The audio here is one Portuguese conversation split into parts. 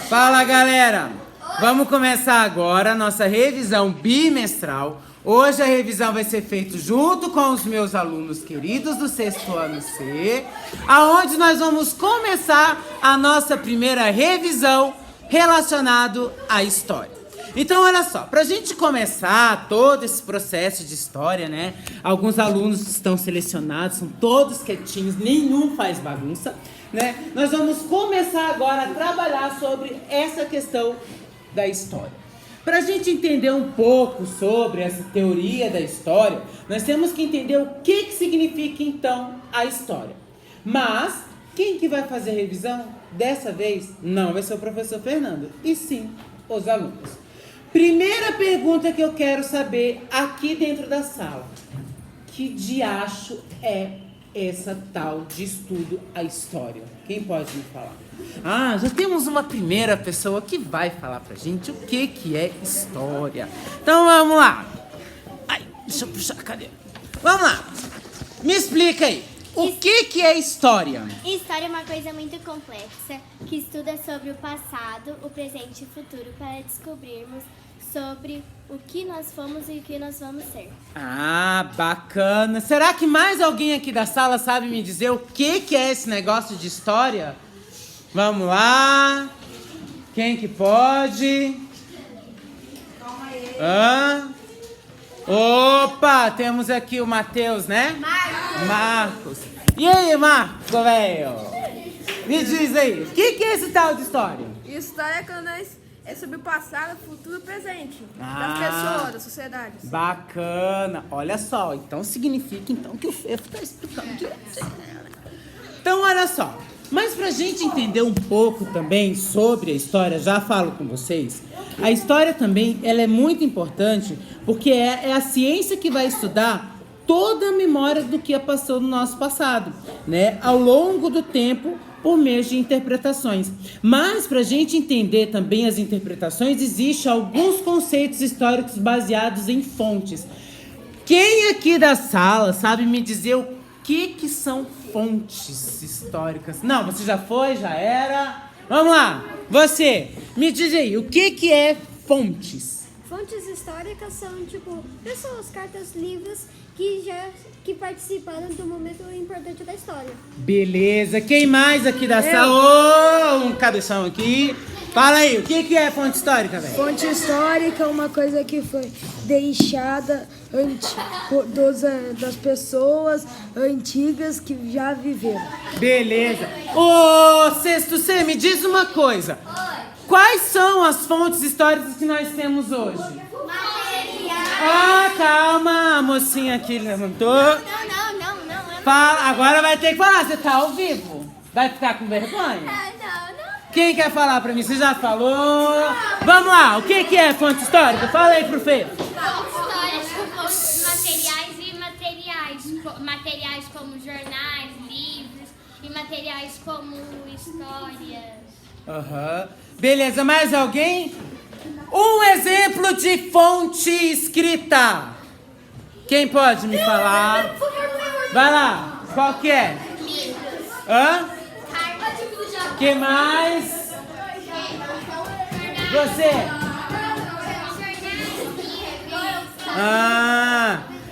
Fala, galera! Vamos começar agora a nossa revisão bimestral. Hoje a revisão vai ser feita junto com os meus alunos queridos do sexto ano C, aonde nós vamos começar a nossa primeira revisão relacionado à história. Então, olha só, pra gente começar todo esse processo de história, né? Alguns alunos estão selecionados, são todos quietinhos, nenhum faz bagunça, né? Nós vamos começar agora a trabalhar sobre essa questão da história. Pra gente entender um pouco sobre essa teoria da história, nós temos que entender o que significa, então, a história. Mas, quem que vai fazer a revisão? Dessa vez, não vai ser o professor Fernando, e sim os alunos. Primeira pergunta que eu quero saber aqui dentro da sala. Que diacho é essa tal de estudo a história? Quem pode me falar? Ah, já temos uma primeira pessoa que vai falar pra gente o que é história. Então vamos lá. Ai, deixa eu puxar a cadeira. Vamos lá. Me explica aí. O que é história? História é uma coisa muito complexa que estuda sobre o passado, o presente e o futuro para descobrirmos sobre o que nós fomos e o que nós vamos ser. Ah, bacana. Será que mais alguém aqui da sala sabe me dizer o que é esse negócio de história? Vamos lá. Quem que pode? Opa, temos aqui o Matheus, né? Marcos. E aí, Marcos, velho? Me diz aí, o que é esse tal de história? História é sobre o passado, futuro e presente das pessoas, da sociedade. Bacana. Olha só, então significa que o Fefo está explicando de Então, olha só. Mas pra gente entender um pouco também sobre a história, já falo com vocês, a história também ela é muito importante porque é a ciência que vai estudar toda a memória do que passou no nosso passado, né? Ao longo do tempo, por meio de interpretações. Mas para a gente entender também as interpretações, existem alguns conceitos históricos baseados em fontes. Quem aqui da sala sabe me dizer o que são fontes históricas? Não, você já foi, já era. Vamos lá, você, me diz aí, o que é fontes? Fontes históricas são, tipo, pessoas, cartas, livros que participaram do momento importante da história. Beleza, quem mais aqui da sala? Um cabeção aqui. Fala aí, o que é fonte histórica, velho? Fonte histórica é uma coisa que foi deixada das pessoas antigas que já viveram. Beleza. Ô, sexto C, me diz uma coisa. Quais são as fontes históricas que nós temos hoje? Ah, calma, a mocinha aqui levantou. Não. Fala, agora vai ter que falar, você tá ao vivo. Vai ficar com vergonha? Não. Quem quer falar pra mim? Você já falou? Vamos lá, o que é fonte histórica? Fala aí pro Fê. Histórias compostas de materiais e imateriais. Materiais como jornais, livros, e materiais como histórias. Beleza, mais alguém? Um exemplo de fonte escrita. Quem pode me falar? Vai lá, qual que é? Livros. Que mais? Você?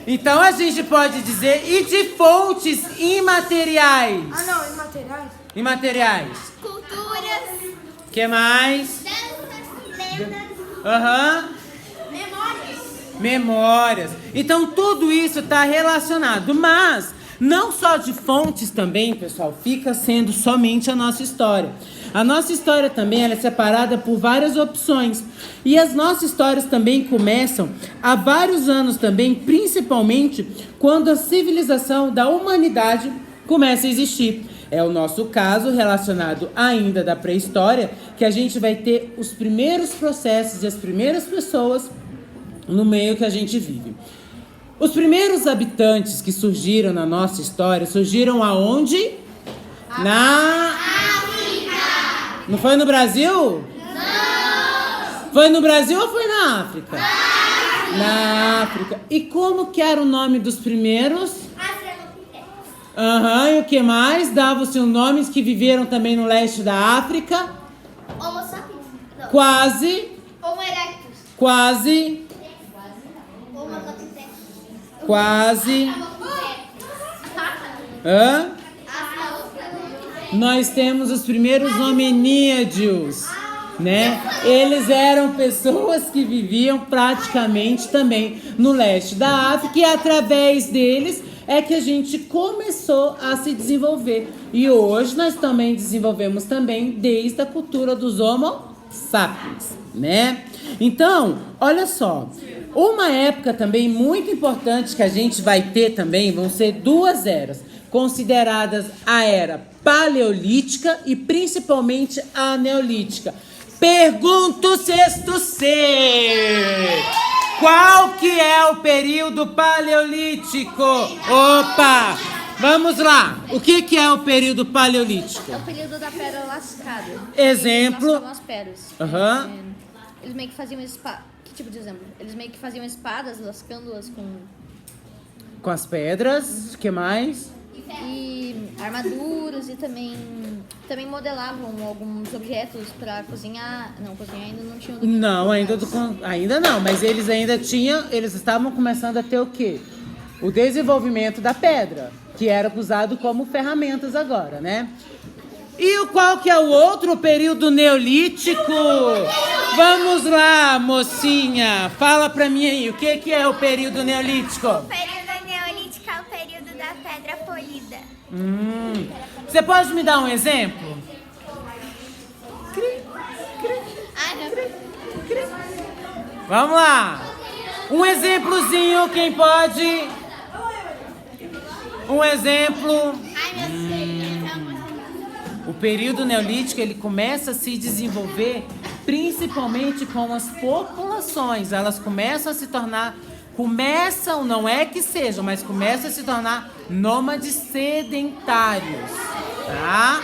Então a gente pode dizer, e de fontes imateriais? Não, imateriais. Imateriais. Culturas. Que mais? Danças. Lendas. Memórias. Então tudo isso está relacionado, mas não só de fontes também, pessoal, fica sendo somente a nossa história. A nossa história também ela é separada por várias opções. E as nossas histórias também começam há vários anos também, principalmente quando a civilização da humanidade começa a existir. É o nosso caso relacionado ainda da pré-história, que a gente vai ter os primeiros processos e as primeiras pessoas no meio que a gente vive. Os primeiros habitantes que surgiram na nossa história surgiram aonde? Na África. Não foi no Brasil? Não. Foi no Brasil ou foi na África? Na África. E como que era o nome dos primeiros? E o que mais? Dava-se os nomes que viveram também no leste da África? Homo sapiens. Quase. Homo erectus. Quase. Homo erectus. Quase. Hã? Nós temos os primeiros hominídeos, né? Eles eram pessoas que viviam praticamente também no leste da África e através deles é que a gente começou a se desenvolver. E hoje nós também desenvolvemos também desde a cultura dos Homo sapiens, né? Então, olha só, uma época também muito importante que a gente vai ter também, vão ser duas eras, consideradas a era paleolítica e principalmente a neolítica. Pergunta o sexto C. Qual que é o período paleolítico? Opa! Vamos lá. O que é o período paleolítico? É o período da pedra lascada. Exemplo. Lascavam as pedras. Aham. Eles meio que faziam espadas. Que tipo de exemplo? Eles meio que faziam espadas, lascando-as Com as pedras. O que mais? e armaduras e também modelavam alguns objetos para cozinhar. Não, cozinhar ainda não tinha. Não, ainda não, mas eles ainda tinham, eles estavam começando a ter o quê? O desenvolvimento da pedra, que era usado como ferramentas agora, né? E qual que é o outro período neolítico? Vamos lá, mocinha, fala pra mim aí, o que é o período neolítico? O período neolítico é o período da pedra polida. Você pode me dar um exemplo? Vamos lá. Um exemplozinho, quem pode? Um exemplo. O período neolítico, ele começa a se desenvolver principalmente com as populações. Elas começam a se tornar, não é que sejam, mas começam a se tornar nômades sedentários, tá?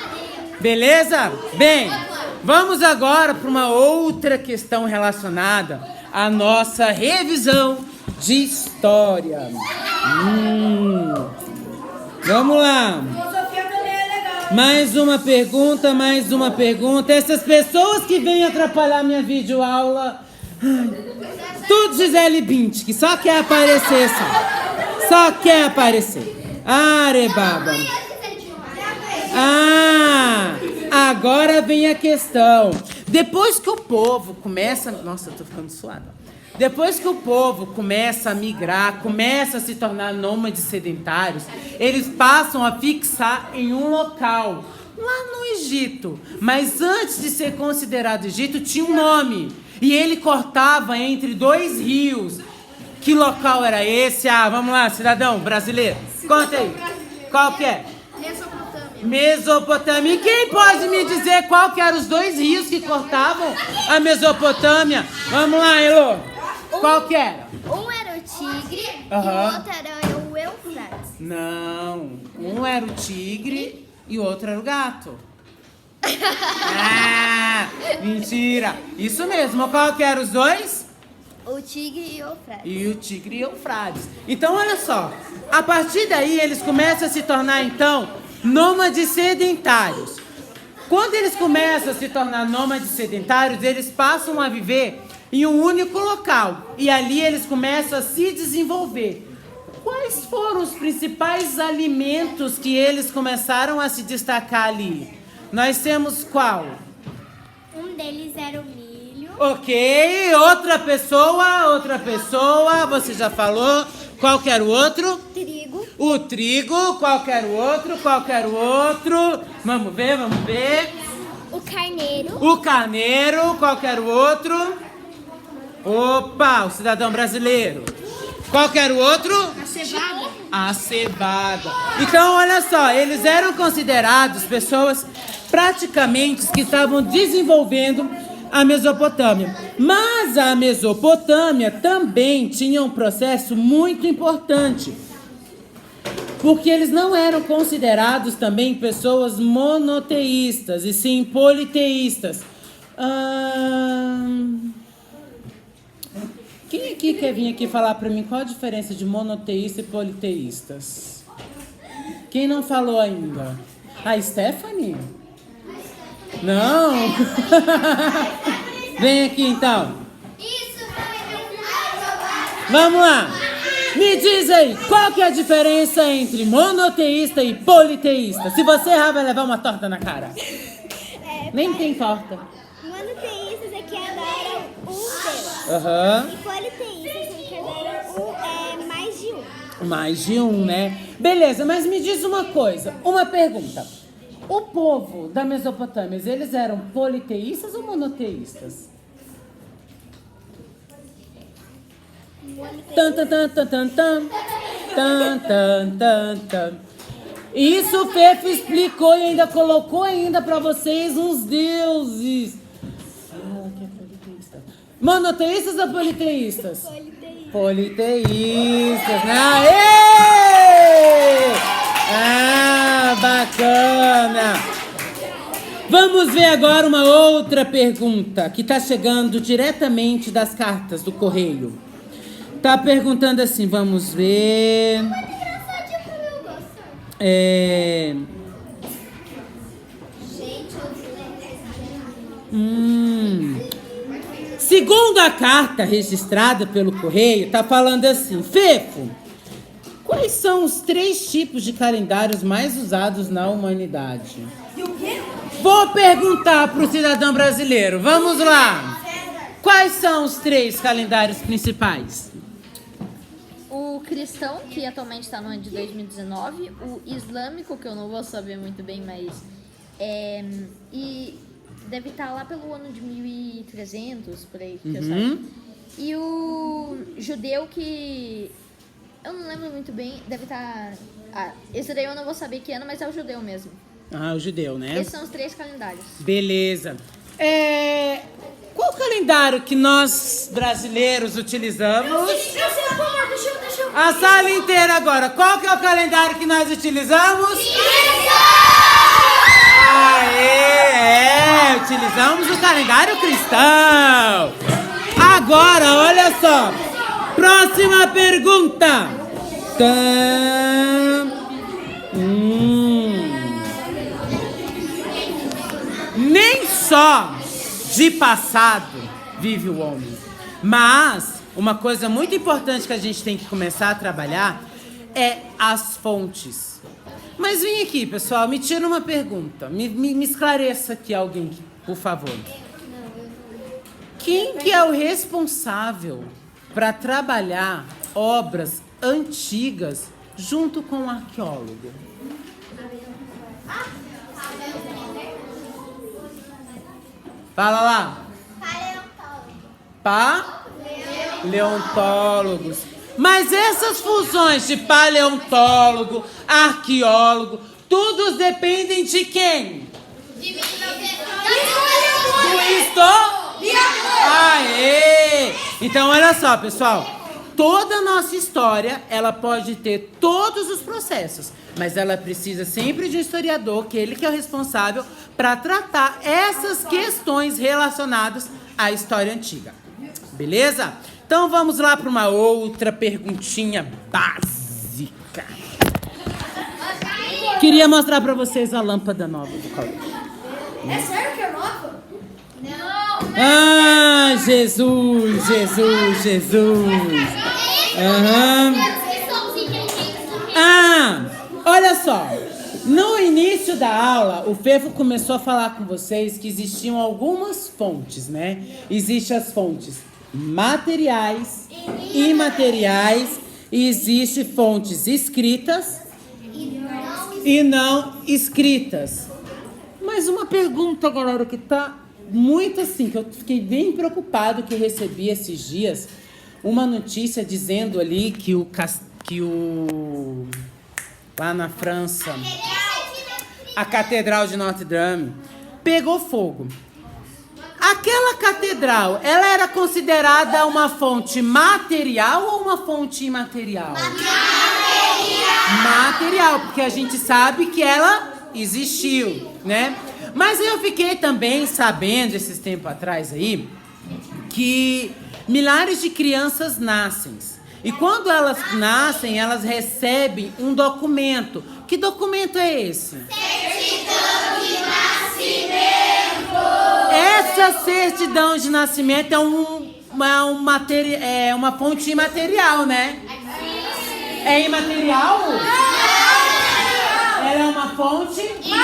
Beleza? Bem, vamos agora para uma outra questão relacionada à nossa revisão de história. Vamos lá. Mais uma pergunta. Essas pessoas que vêm atrapalhar minha videoaula, tudo Gisele Bündchen, que só quer aparecer, só quer aparecer. Arebaba. Agora vem a questão. Depois que o povo começa... Nossa, eu tô ficando suada. Depois que o povo começa a migrar, começa a se tornar nômades sedentários, eles passam a fixar em um local, lá no Egito. Mas antes de ser considerado Egito, tinha um nome. E ele cortava entre dois rios. Que local era esse? Vamos lá, cidadão brasileiro. Conta aí. Qual que é? Mesopotâmia. E quem pode me dizer qual que eram os dois rios que cortavam a Mesopotâmia? Vamos lá, Elô. Qual que era? Um era o Tigre e o outro era o Eufrates. Não. Um era o tigre e o outro era o gato. Mentira. Isso mesmo. Qual que eram os dois? O Tigre e o Eufrates. E o tigre e Eufrates. Então, olha só. A partir daí, eles começam a se tornar, então, nômades sedentários. Quando eles começam a se tornar nômades sedentários, eles passam a viver em um único local. E ali eles começam a se desenvolver. Quais foram os principais alimentos que eles começaram a se destacar ali? Nós temos qual? Um deles era o milho. Ok, outra pessoa, você já falou. Qual que era o outro? Trigo. O trigo, qual que era o outro? Vamos ver. O carneiro. O carneiro, qual que era o outro? Opa, o cidadão brasileiro. Qual que era o outro? A cevada. Então, olha só, eles eram considerados pessoas praticamente que estavam desenvolvendo a Mesopotâmia. Mas a Mesopotâmia também tinha um processo muito importante. Porque eles não eram considerados também pessoas monoteístas, e sim politeístas. Quem aqui quer vir aqui falar pra mim qual a diferença de monoteísta e politeístas? Quem não falou ainda? A Stephanie? Não? Vem aqui então. Vamos lá. Me diz aí, qual que é a diferença entre monoteísta e politeísta? Se você errar, vai levar uma torta na cara. Nem tem torta. Monoteístas é que adoram um Deus. Aham. E politeístas é que adoram mais de um. Mais de um, né? Beleza, mas me diz uma coisa, uma pergunta. O povo da Mesopotâmia, eles eram politeístas ou monoteístas? Tan, tan, tan, tan, tan, tan. Tan, tan, tan, tan. Isso o Fefo explicou e ainda colocou ainda pra vocês uns deuses. Ah, que é politeísta. Monoteístas ou politeístas? Politeístas, né? Aê! Ah, bacana! Vamos ver agora uma outra pergunta que tá chegando diretamente das cartas do correio. Tá perguntando assim, vamos ver. Segundo a carta registrada pelo correio, tá falando assim, Fefo, quais são os 3 tipos de calendários mais usados na humanidade? Vou perguntar pro cidadão brasileiro, vamos lá. Quais são os 3 calendários principais? O cristão, que atualmente está no ano de 2019, o islâmico, que eu não vou saber muito bem, mas e deve estar lá pelo ano de 1300, por aí, que eu saiba. E o judeu, que eu não lembro muito bem, deve estar... esse daí eu não vou saber que ano, mas é o judeu mesmo. Ah, o judeu, né? Esses são os 3 calendários. Beleza. Qual o calendário que nós brasileiros utilizamos? A sala inteira agora. Qual que é o calendário que nós utilizamos? Aê, utilizamos o calendário cristão. Agora, olha só. Próxima pergunta. Nem só de passado vive o homem, mas uma coisa muito importante que a gente tem que começar a trabalhar é as fontes. Mas vem aqui, pessoal, me tira uma pergunta, me esclareça aqui alguém, por favor. Quem que é o responsável para trabalhar obras antigas junto com o arqueólogo? Fala lá. Paleontólogos. Mas essas fusões de paleontólogo, arqueólogo, todos dependem de quem? Do historiador. Aê! Então, olha só, pessoal. Toda a nossa história, ela pode ter todos os processos, mas ela precisa sempre de um historiador, que ele que é o responsável para tratar essas questões relacionadas à história antiga. Beleza? Então vamos lá para uma outra perguntinha básica. Queria mostrar para vocês a lâmpada nova do colégio. É sério que é nova? Ah, Jesus, Jesus, Jesus. Olha só. No início da aula, o Fefo começou a falar com vocês que existiam algumas fontes, né? Existem as fontes materiais, imateriais, e existem fontes escritas e não escritas. Mas uma pergunta, galera, que tá muito assim, que eu fiquei bem preocupado, que eu recebi esses dias uma notícia dizendo ali que lá na França, a Catedral de Notre Dame pegou fogo. Aquela catedral, ela era considerada uma fonte material ou uma fonte imaterial? Material, porque a gente sabe que ela existiu, né? Mas eu fiquei também sabendo, esses tempos atrás aí, que milhares de crianças nascem. E quando elas nascem, elas recebem um documento. Que documento é esse? Certidão de nascimento! Essa Essa certidão de nascimento é uma fonte imaterial, né? É imaterial? Ela é uma fonte imaterial.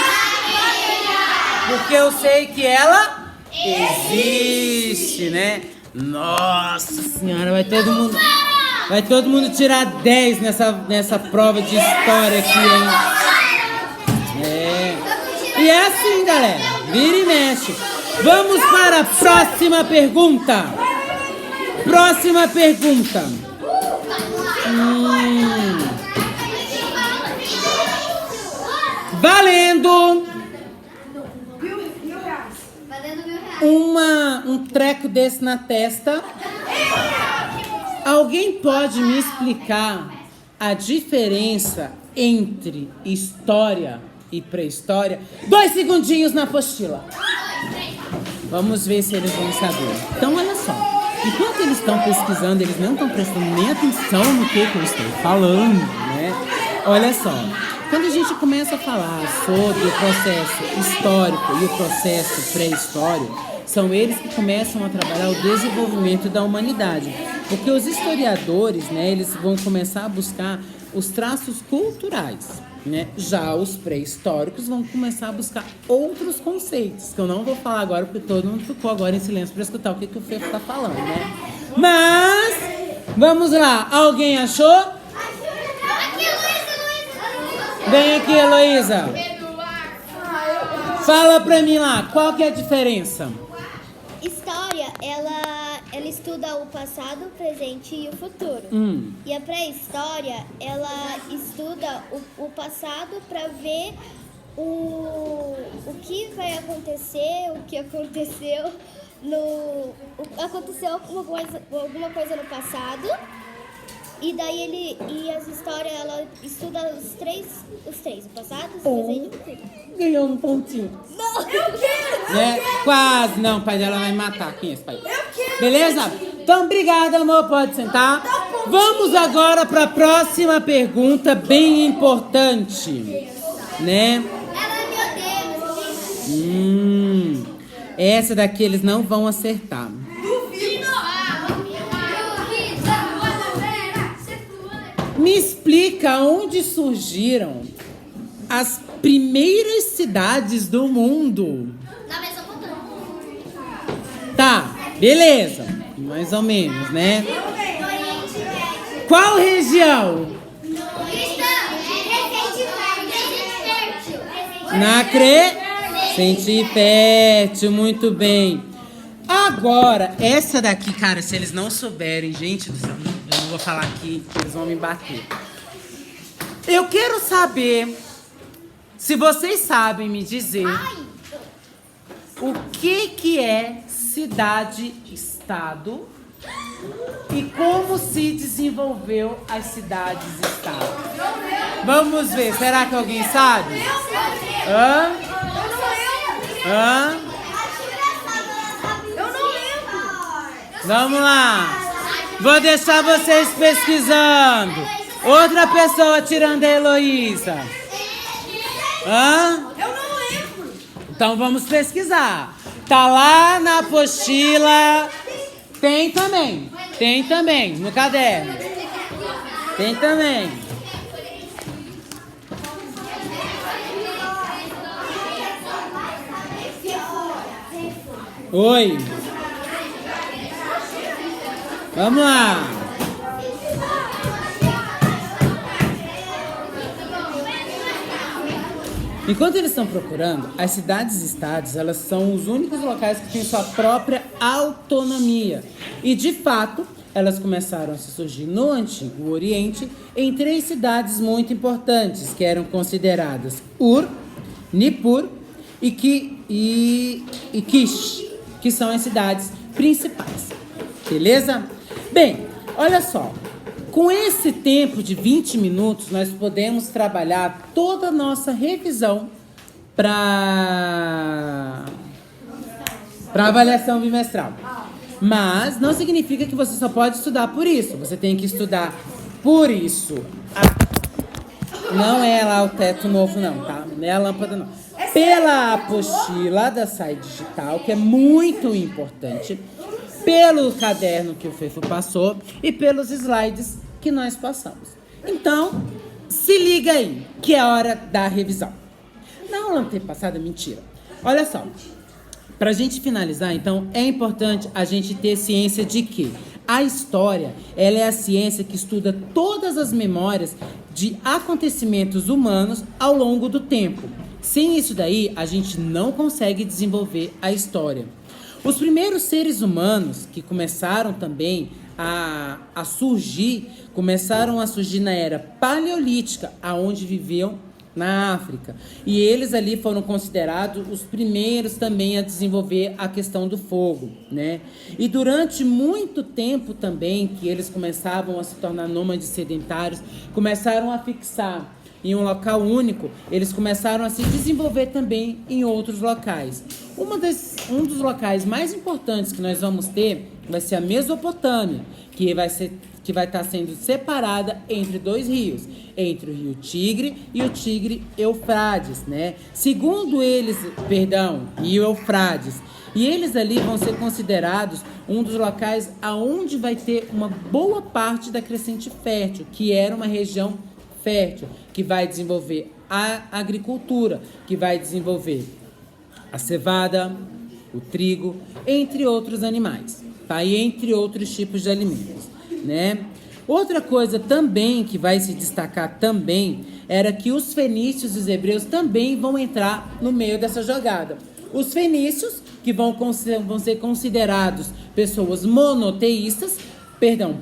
Porque eu sei que ela existe, né? Nossa senhora, vai todo mundo tirar 10 nessa prova de história aqui, hein? E é assim, galera. Vira e mexe. Vamos para a próxima pergunta. Próxima pergunta. Valendo um treco desse na testa. Alguém pode me explicar a diferença entre história e pré-história? 2 segundinhos na apostila. Vamos ver se eles vão saber. Então, olha só. Enquanto eles estão pesquisando, eles não estão prestando nem atenção no que eu estou falando, né? Olha só. Quando a gente começa a falar sobre o processo histórico e o processo pré-histórico, são eles que começam a trabalhar o desenvolvimento da humanidade. Porque os historiadores, né, eles vão começar a buscar os traços culturais, né? Já os pré-históricos vão começar a buscar outros conceitos, que eu não vou falar agora, porque todo mundo ficou agora em silêncio para escutar o que o Fefo está falando, né? Mas, vamos lá. Alguém achou? Vem aqui, Heloísa. Fala pra mim lá, qual que é a diferença? História, ela estuda o passado, o presente e o futuro. E a pré-história, ela estuda o passado para ver o que vai acontecer, o que aconteceu aconteceu alguma coisa no passado. E daí as histórias, ela estuda os três, o passado, o presente e o futuro. Ganhou um pontinho. Não, eu quero! Né? Quase. Não, o pai dela vai me matar. Quem é esse pai? Eu quero! Beleza? Então, obrigada, amor. Pode sentar. Vamos agora para a próxima pergunta, bem importante. Né? Ela, meu Deus. Essa daqui eles não vão acertar. Me explica onde surgiram as primeiras cidades do mundo. Na Mesopotâmia. Tá, beleza. Mais ou menos, né? Qual região? Na Crescente Fértil, muito bem. Agora, essa daqui, cara, se eles não souberem, gente do céu, eu não vou falar aqui, eles vão me bater. Eu quero saber se vocês sabem me dizer o que é cidade-estado e como se desenvolveu as cidades-estado. Vamos ver, será que alguém sabe? Hã? Vamos lá. Vou deixar vocês pesquisando. Outra pessoa tirando a Heloísa. Hã? Eu não lembro. Então vamos pesquisar. Tá lá na apostila. Tem também. No caderno. Tem também. Oi. Vamos lá. Enquanto eles estão procurando, as cidades-estados, elas são os únicos locais que têm sua própria autonomia. E, de fato, elas começaram a se surgir no Antigo Oriente em 3 cidades muito importantes, que eram consideradas Ur, Nippur e Kish, que são as cidades principais. Beleza? Bem, olha só. Com esse tempo de 20 minutos, nós podemos trabalhar toda a nossa revisão para avaliação bimestral. Mas não significa que você só pode estudar por isso. Você tem que estudar por isso. Não é lá o teto novo, não, tá? Não é a lâmpada, não. pela apostila da SAI Digital, que é muito importante, pelo caderno que o Fefo passou e pelos slides que nós passamos. Então, se liga aí, que é a hora da revisão. Na aula antepassada, mentira. Olha só, pra gente finalizar, então, é importante a gente ter ciência de que a história, ela é a ciência que estuda todas as memórias de acontecimentos humanos ao longo do tempo. Sem isso daí, a gente não consegue desenvolver a história. Os primeiros seres humanos que começaram também a surgir, começaram a surgir na era paleolítica, aonde viviam na África. E eles ali foram considerados os primeiros também a desenvolver a questão do fogo, né? E durante muito tempo também, que eles começavam a se tornar nômades sedentários, começaram a fixar em um local único, eles começaram a se desenvolver também em outros locais. Um dos locais mais importantes que nós vamos ter vai ser a Mesopotâmia, que vai estar sendo separada entre dois rios, entre o rio Tigre e o Tigre Eufrates, né? Segundo eles, rio Eufrates. E eles ali vão ser considerados um dos locais aonde vai ter uma boa parte da crescente fértil, que era uma região fértil, que vai desenvolver a agricultura, que vai desenvolver a cevada, o trigo, entre outros animais, tá? E entre outros tipos de alimentos, né? Outra coisa também que vai se destacar também era que os fenícios e os hebreus também vão entrar no meio dessa jogada. Os fenícios, que vão ser considerados pessoas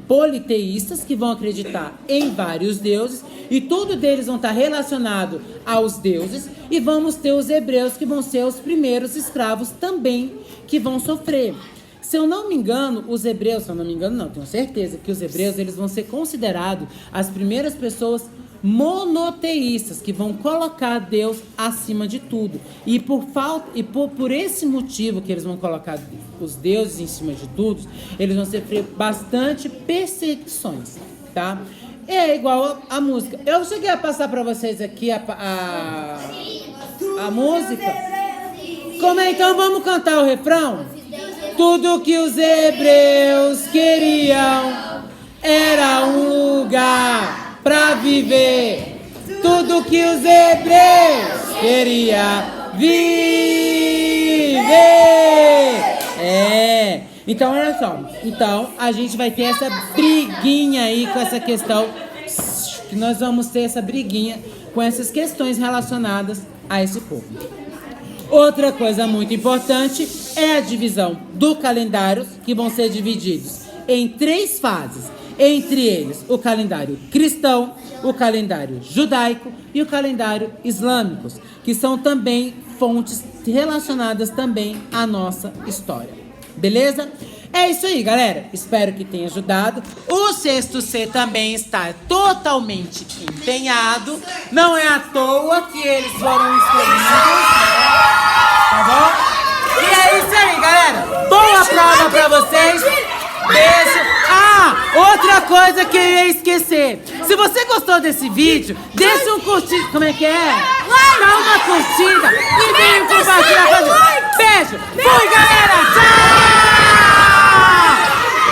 politeístas, que vão acreditar em vários deuses, e tudo deles vão estar relacionado aos deuses, e vamos ter os hebreus, que vão ser os primeiros escravos também que vão sofrer. Se eu não me engano, tenho certeza que os hebreus eles vão ser considerados as primeiras pessoas monoteístas, que vão colocar Deus acima de tudo. E por esse motivo que eles vão colocar os deuses em cima de tudo, eles vão sofrer bastante perseguições, tá? É igual a música. Eu cheguei a passar para vocês aqui a música. Como é? Então vamos cantar o refrão? Tudo que os hebreus queriam era um lugar pra viver. Tudo que os hebreus queriam viver. Então olha só. Então a gente vai ter essa briguinha aí com essa questão. Que nós vamos ter essa briguinha com essas questões relacionadas a esse povo. Outra coisa muito importante é a divisão do calendário, que vão ser divididos em 3 fases. Entre eles, o calendário cristão, o calendário judaico e o calendário islâmico, que são também fontes relacionadas também à nossa história. Beleza? É isso aí, galera. Espero que tenha ajudado. O sexto C também está totalmente empenhado. Não é à toa que eles foram escolhidos, né? Tá bom? E é isso aí, galera. Boa prova pra vocês. Beijo. Outra coisa que eu ia esquecer. Se você gostou desse vídeo, deixa um curtir. Como é que é? Dá uma curtida e vem compartilhar com a gente. Beijo. Fui, galera. Tchau.